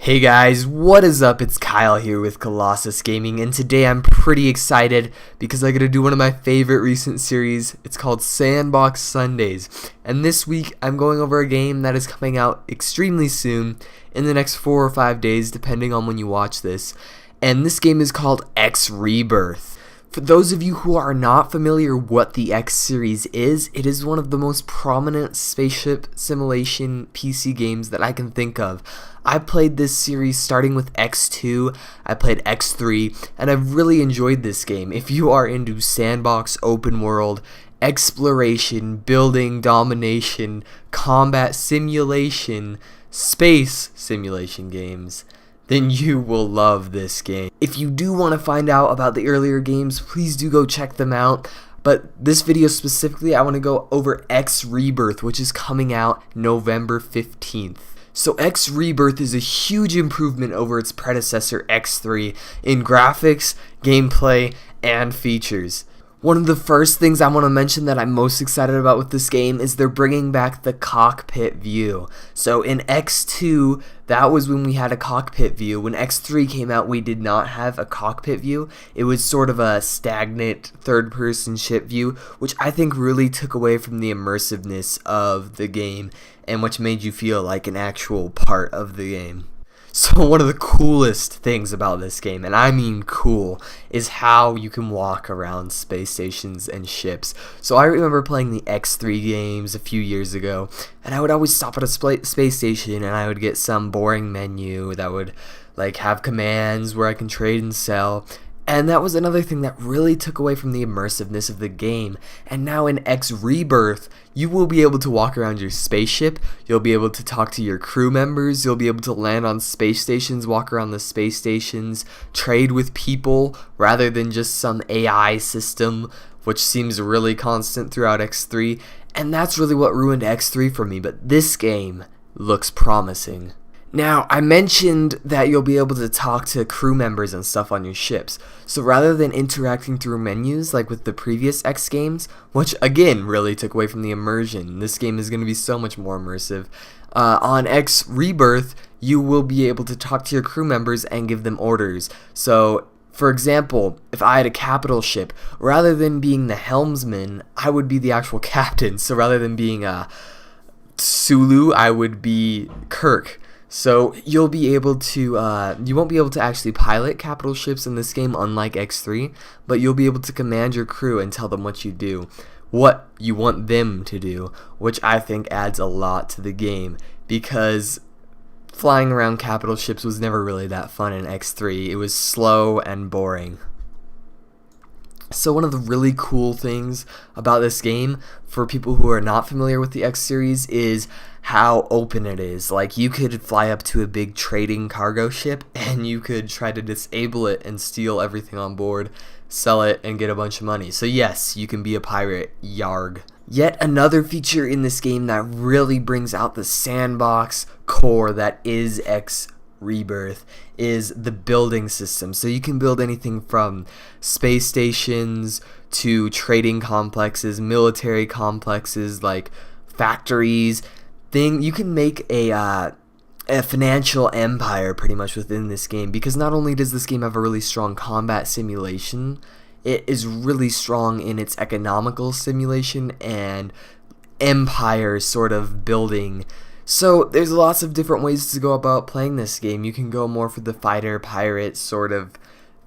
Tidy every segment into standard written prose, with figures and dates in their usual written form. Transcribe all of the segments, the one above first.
Hey guys, what is up? It's Kyle here with Colossus Gaming, and today I'm pretty excited because I'm going to do one of my favorite recent series. It's called Sandbox Sundays, and this week I'm going over a game that is coming out extremely soon, in the next 4 or 5 days depending on when you watch this, and this game is called X-Rebirth. For those of you who are not familiar what the X series is, it is one of the most prominent spaceship simulation PC games that I can think of. I played this series starting with X2, I played X3, and I've really enjoyed this game. If you are into sandbox, open world, exploration, building, domination, combat simulation, space simulation games, then you will love this game. If you do want to find out about the earlier games, please do go check them out. But this video specifically, I want to go over X-Rebirth, which is coming out November 15th. So X-Rebirth is a huge improvement over its predecessor X3 in graphics, gameplay, and features. One of the first things I want to mention that I'm most excited about with this game is they're bringing back the cockpit view. So in X2, that was when we had a cockpit view. When X3 came out, we did not have a cockpit view. It was sort of a stagnant third-person ship view, which I think really took away from the immersiveness of the game and which made you feel like an actual part of the game. So one of the coolest things about this game, and I mean cool, is how you can walk around space stations and ships. So I remember playing the X3 games a few years ago, and I would always stop at a space station and I would get some boring menu that would like have commands where I can trade and sell. And that was another thing that really took away from the immersiveness of the game. And now in X-Rebirth, you will be able to walk around your spaceship, you'll be able to talk to your crew members, you'll be able to land on space stations, walk around the space stations, trade with people rather than just some AI system, which seems really constant throughout X3. And that's really what ruined X3 for me, but this game looks promising. Now, I mentioned that you'll be able to talk to crew members and stuff on your ships, so rather than interacting through menus like with the previous X games, which again really took away from the immersion, this game is going to be so much more immersive. On X-Rebirth, you will be able to talk to your crew members and give them orders. So, for example, if I had a capital ship, rather than being the helmsman, I would be the actual captain, so rather than being Sulu, I would be Kirk. So you'll be able to, you won't be able to actually pilot capital ships in this game unlike X3, but you'll be able to command your crew and tell them what you do, what you want them to do, which I think adds a lot to the game, because flying around capital ships was never really that fun in X3. It was slow and boring. So one of the really cool things about this game, for people who are not familiar with the X series, is how open it is. Like, you could fly up to a big trading cargo ship and you could try to disable it and steal everything on board, sell it, and get a bunch of money. So yes, you can be a pirate, yarg. Yet another feature in this game that really brings out the sandbox core that is X-Rebirth is the building system. So you can build anything from space stations to trading complexes, military complexes, like factories. You can make a financial empire pretty much within this game, because not only does this game have a really strong combat simulation, it is really strong in its economical simulation and empire sort of building. So there's lots of different ways to go about playing this game. You can go more for the fighter pirate sort of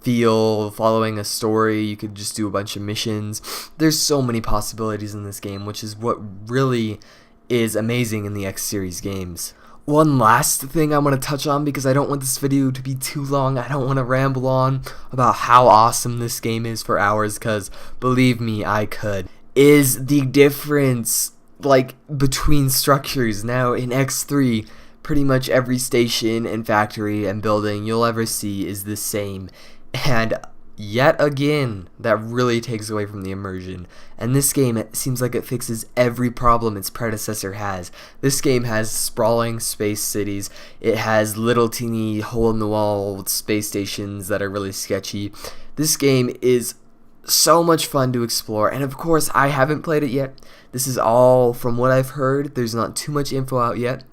feel, following a story. You could just do a bunch of missions. There's so many possibilities in this game, which is what really is amazing in the X series games. One last thing I want to touch on, because I don't want this video to be too long, I don't want to ramble on about how awesome this game is for hours, because believe me, I could, is the difference like between structures. Now in X3, pretty much every station and factory and building you'll ever see is the same, and yet again, that really takes away from the immersion. And this game, it seems like it fixes every problem its predecessor has. This game has sprawling space cities. It has little teeny hole-in-the-wall space stations that are really sketchy. This game is so much fun to explore, and of course, I haven't played it yet. This is all from what I've heard. There's not too much info out yet.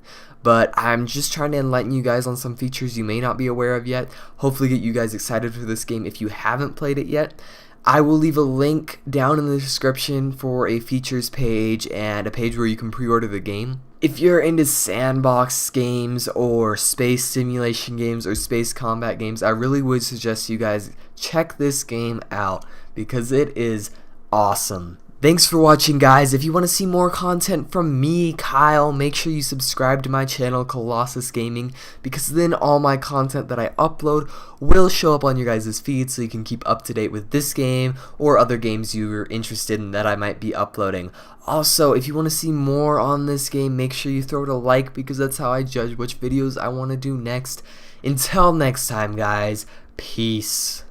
but I'm just trying to enlighten you guys on some features you may not be aware of yet. Hopefully get you guys excited for this game if you haven't played it yet. I will leave a link down in the description for a features page and a page where you can pre-order the game. If you're into sandbox games or space simulation games or space combat games, I really would suggest you guys check this game out because it is awesome. Thanks for watching, guys. If you want to see more content from me, Kyle, make sure you subscribe to my channel, Colossus Gaming, because then all my content that I upload will show up on your guys' feed so you can keep up to date with this game or other games you're interested in that I might be uploading. Also, if you want to see more on this game, make sure you throw it a like because that's how I judge which videos I want to do next. Until next time, guys, peace.